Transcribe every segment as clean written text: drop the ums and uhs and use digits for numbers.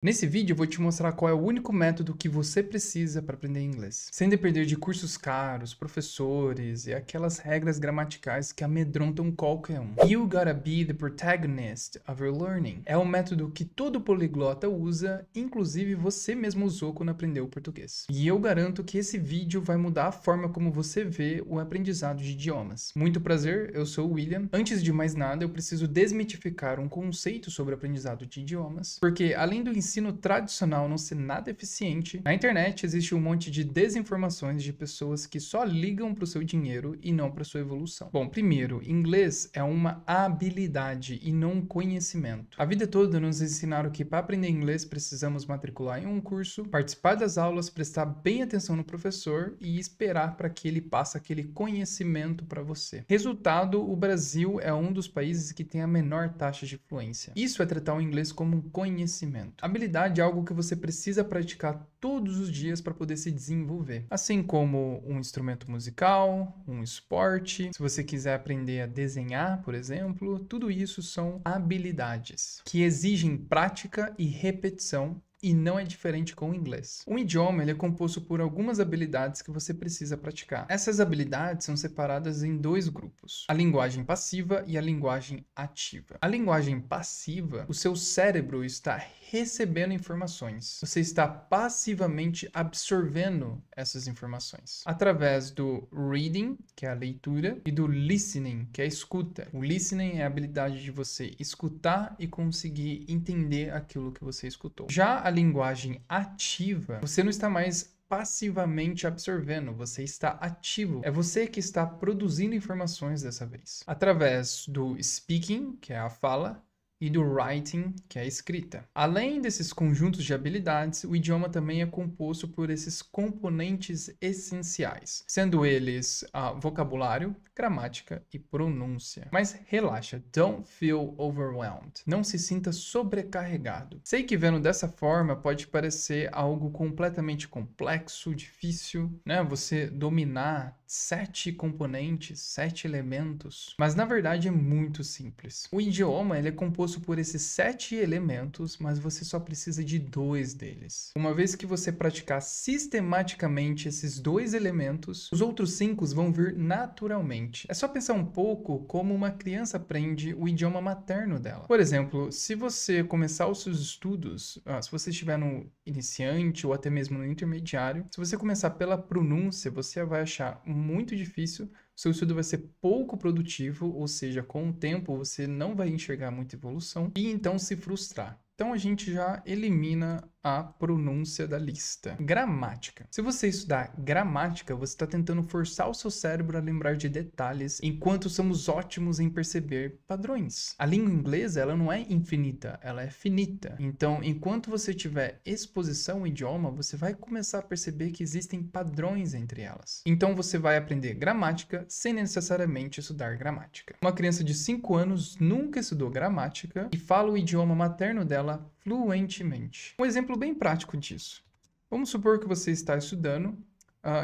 Nesse vídeo eu vou te mostrar qual é o único método que você precisa para aprender inglês, sem depender de cursos caros, professores e aquelas regras gramaticais que amedrontam qualquer um. You gotta be the protagonist of your learning. É um método que todo poliglota usa, inclusive você mesmo usou quando aprendeu o português. E eu garanto que esse vídeo vai mudar a forma como você vê o aprendizado de idiomas. Muito prazer, eu sou o William. Antes de mais nada, eu preciso desmitificar um conceito sobre o aprendizado de idiomas, porque além do ensino tradicional não ser nada eficiente, na internet existe um monte de desinformações de pessoas que só ligam para o seu dinheiro e não para sua evolução. Bom, primeiro, inglês é uma habilidade e não um conhecimento. A vida toda nos ensinaram que para aprender inglês precisamos matricular em um curso, participar das aulas, prestar bem atenção no professor e esperar para que ele passe aquele conhecimento para você. Resultado, o Brasil é um dos países que tem a menor taxa de fluência. Isso é tratar o inglês como um conhecimento. Habilidade é algo que você precisa praticar todos os dias para poder se desenvolver. Assim como um instrumento musical, um esporte, se você quiser aprender a desenhar, por exemplo, tudo isso são habilidades que exigem prática e repetição. E não é diferente com o inglês. Um idioma ele é composto por algumas habilidades que você precisa praticar. Essas habilidades são separadas em dois grupos: a linguagem passiva e a linguagem ativa. A linguagem passiva, o seu cérebro está recebendo informações. Você está passivamente absorvendo essas informações através do reading, que é a leitura, e do listening, que é a escuta. O listening é a habilidade de você escutar e conseguir entender aquilo que você escutou. Já a linguagem ativa, você não está mais passivamente absorvendo, você está ativo. É você que está produzindo informações dessa vez. Através do speaking, que é a fala, e do writing, que é a escrita. Além desses conjuntos de habilidades, o idioma também é composto por esses componentes essenciais, sendo eles vocabulário, gramática e pronúncia. Mas relaxa, don't feel overwhelmed. Não se sinta sobrecarregado. Sei que vendo dessa forma pode parecer algo completamente complexo, difícil, né? Você dominar 7 componentes, 7 elementos, mas na verdade é muito simples. O idioma ele é composto por esses 7 elementos, mas você só precisa de 2 deles. Uma vez que você praticar sistematicamente esses 2 elementos, os outros 5 vão vir naturalmente. É só pensar um pouco como uma criança aprende o idioma materno dela. Por exemplo, se você começar os seus estudos, se você estiver no iniciante ou até mesmo no intermediário, se você começar pela pronúncia, você vai achar muito difícil, seu estudo vai ser pouco produtivo, ou seja, com o tempo você não vai enxergar muita evolução e então se frustrar. Então a gente já elimina a pronúncia da lista. Gramática. Se você estudar gramática, você está tentando forçar o seu cérebro a lembrar de detalhes, enquanto somos ótimos em perceber padrões. A língua inglesa, ela não é infinita, ela é finita. Então, enquanto você tiver exposição ao idioma, você vai começar a perceber que existem padrões entre elas. Então, você vai aprender gramática sem necessariamente estudar gramática. Uma criança de 5 anos nunca estudou gramática e fala o idioma materno dela fluentemente. Um exemplo bem prático disso. Vamos supor que você está estudando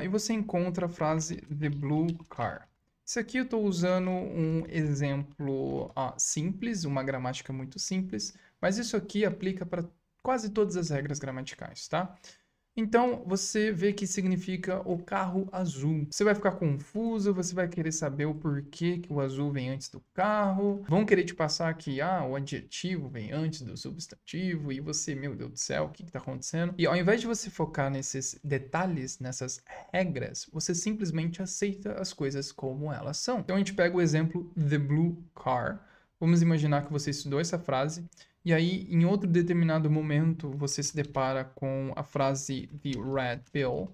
e você encontra a frase the blue car. Isso aqui eu estou usando um exemplo simples, uma gramática muito simples, mas isso aqui aplica para quase todas as regras gramaticais, tá? Então, você vê que significa o carro azul. Você vai ficar confuso, você vai querer saber o porquê que o azul vem antes do carro. Vão querer te passar que o adjetivo vem antes do substantivo e você, meu Deus do céu, o que está acontecendo? E ao invés de você focar nesses detalhes, nessas regras, você simplesmente aceita as coisas como elas são. Então, a gente pega o exemplo the blue car. Vamos imaginar que você estudou essa frase. E aí, em outro determinado momento, você se depara com a frase the red pill,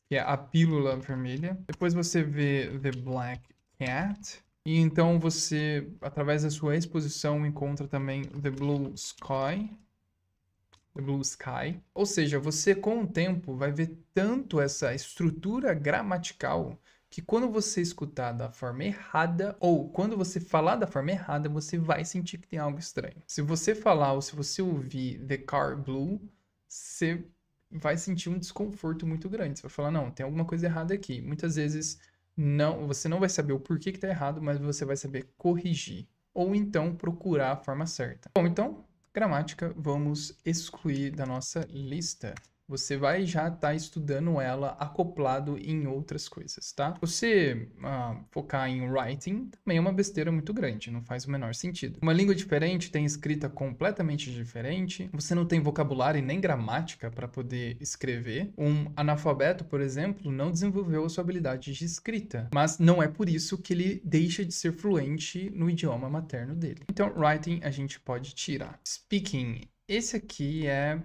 que é a pílula vermelha. Depois você vê the black cat. E então você, através da sua exposição, encontra também the blue sky. The blue sky. Ou seja, você com o tempo vai ver tanto essa estrutura gramatical que quando você escutar da forma errada, ou quando você falar da forma errada, você vai sentir que tem algo estranho. Se você falar ou se você ouvir the car blue, você vai sentir um desconforto muito grande. Você vai falar, não, tem alguma coisa errada aqui. Muitas vezes não, você não vai saber o porquê que está errado, mas você vai saber corrigir. Ou então procurar a forma certa. Bom, então Gramática, vamos excluir da nossa lista. Você vai já estar estudando ela acoplado em outras coisas, tá? Você focar em writing também é uma besteira muito grande, não faz o menor sentido. Uma língua diferente tem escrita completamente diferente, você não tem vocabulário e nem gramática para poder escrever. Um analfabeto, por exemplo, não desenvolveu a sua habilidade de escrita, mas não é por isso que ele deixa de ser fluente no idioma materno dele. Então, writing a gente pode tirar. Speaking, esse aqui é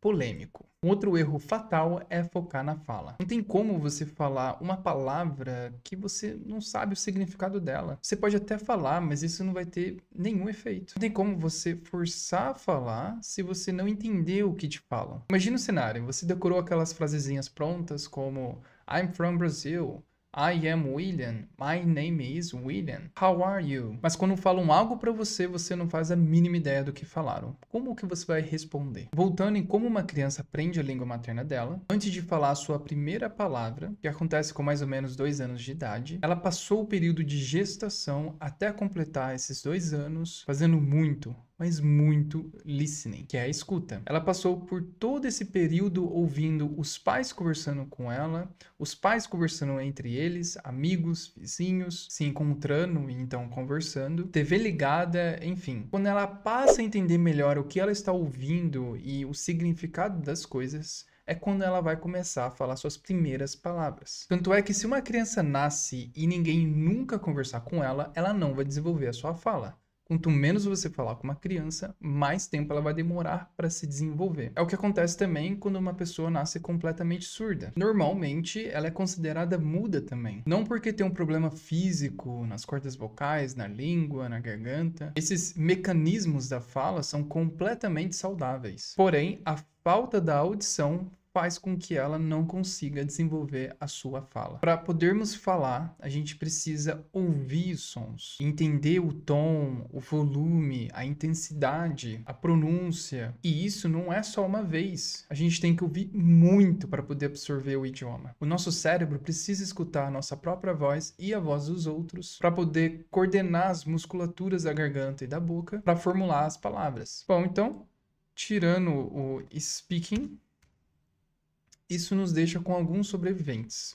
polêmico. Um outro erro fatal é focar na fala. Não tem como você falar uma palavra que você não sabe o significado dela. Você pode até falar, mas isso não vai ter nenhum efeito. Não tem como você forçar a falar se você não entender o que te falam. Imagina o cenário, você decorou aquelas frasezinhas prontas como I'm from Brazil, I am William, my name is William, how are you? Mas quando falam algo para você, você não faz a mínima ideia do que falaram. Como que você vai responder? Voltando em como uma criança aprende a língua materna dela, antes de falar a sua primeira palavra, que acontece com mais ou menos 2 anos de idade, ela passou o período de gestação até completar esses 2 anos, fazendo muito, mas muito listening, que é a escuta. Ela passou por todo esse período ouvindo os pais conversando com ela, os pais conversando entre eles, amigos, vizinhos, se encontrando e então conversando, TV ligada, enfim. Quando ela passa a entender melhor o que ela está ouvindo e o significado das coisas, é quando ela vai começar a falar suas primeiras palavras. Tanto é que se uma criança nasce e ninguém nunca conversar com ela, ela não vai desenvolver a sua fala. Quanto menos você falar com uma criança, mais tempo ela vai demorar para se desenvolver. É o que acontece também quando uma pessoa nasce completamente surda. Normalmente, ela é considerada muda também. Não porque tem um problema físico nas cordas vocais, na língua, na garganta. Esses mecanismos da fala são completamente saudáveis. Porém, a falta da audição faz com que ela não consiga desenvolver a sua fala. Para podermos falar, a gente precisa ouvir os sons, entender o tom, o volume, a intensidade, a pronúncia. E isso não é só uma vez. A gente tem que ouvir muito para poder absorver o idioma. O nosso cérebro precisa escutar a nossa própria voz e a voz dos outros para poder coordenar as musculaturas da garganta e da boca para formular as palavras. Bom, então, tirando o speaking, isso nos deixa com alguns sobreviventes,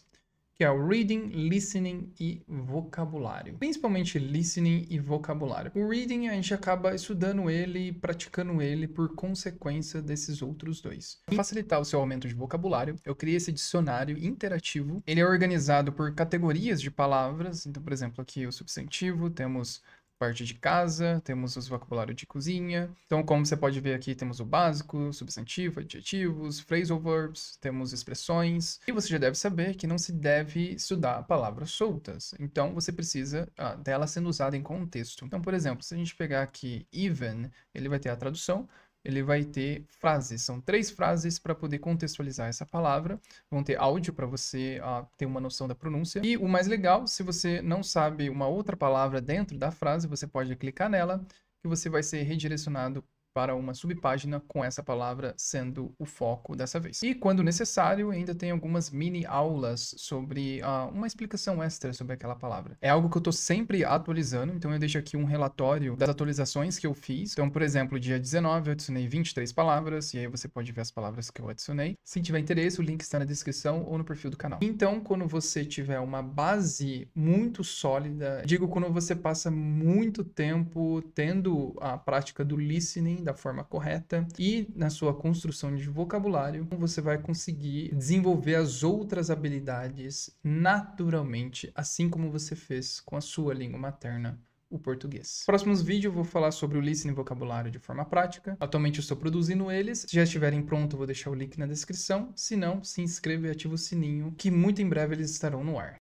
que é o reading, listening e vocabulário. Principalmente listening e vocabulário. O reading a gente acaba estudando ele e praticando ele por consequência desses outros dois. Para facilitar o seu aumento de vocabulário, eu criei esse dicionário interativo. Ele é organizado por categorias de palavras. Então, por exemplo, aqui o substantivo, temos parte de casa, temos os vocabulários de cozinha. Então, como você pode ver aqui, temos o básico, substantivo, adjetivos, phrasal verbs, temos expressões. E você já deve saber que não se deve estudar palavras soltas. Então, você precisa dela sendo usada em contexto. Então, por exemplo, se a gente pegar aqui even, ele vai ter a tradução. Ele vai ter frases, são 3 frases para poder contextualizar essa palavra. Vão ter áudio para você ter uma noção da pronúncia. E o mais legal, se você não sabe uma outra palavra dentro da frase, você pode clicar nela que você vai ser redirecionado para uma subpágina com essa palavra sendo o foco dessa vez. E quando necessário, ainda tem algumas mini aulas sobre uma explicação extra sobre aquela palavra. É algo que eu estou sempre atualizando, então eu deixo aqui um relatório das atualizações que eu fiz. Então, por exemplo, dia 19 eu adicionei 23 palavras, e aí você pode ver as palavras que eu adicionei. Se tiver interesse, o link está na descrição ou no perfil do canal. Então, quando você tiver uma base muito sólida, digo quando você passa muito tempo tendo a prática do listening da forma correta e na sua construção de vocabulário, você vai conseguir desenvolver as outras habilidades naturalmente, assim como você fez com a sua língua materna, o português. Próximos vídeos eu vou falar sobre o listening e vocabulário de forma prática. Atualmente eu estou produzindo eles. Se já estiverem prontos, eu vou deixar o link na descrição. Se não, se inscreva e ativa o sininho, que muito em breve eles estarão no ar.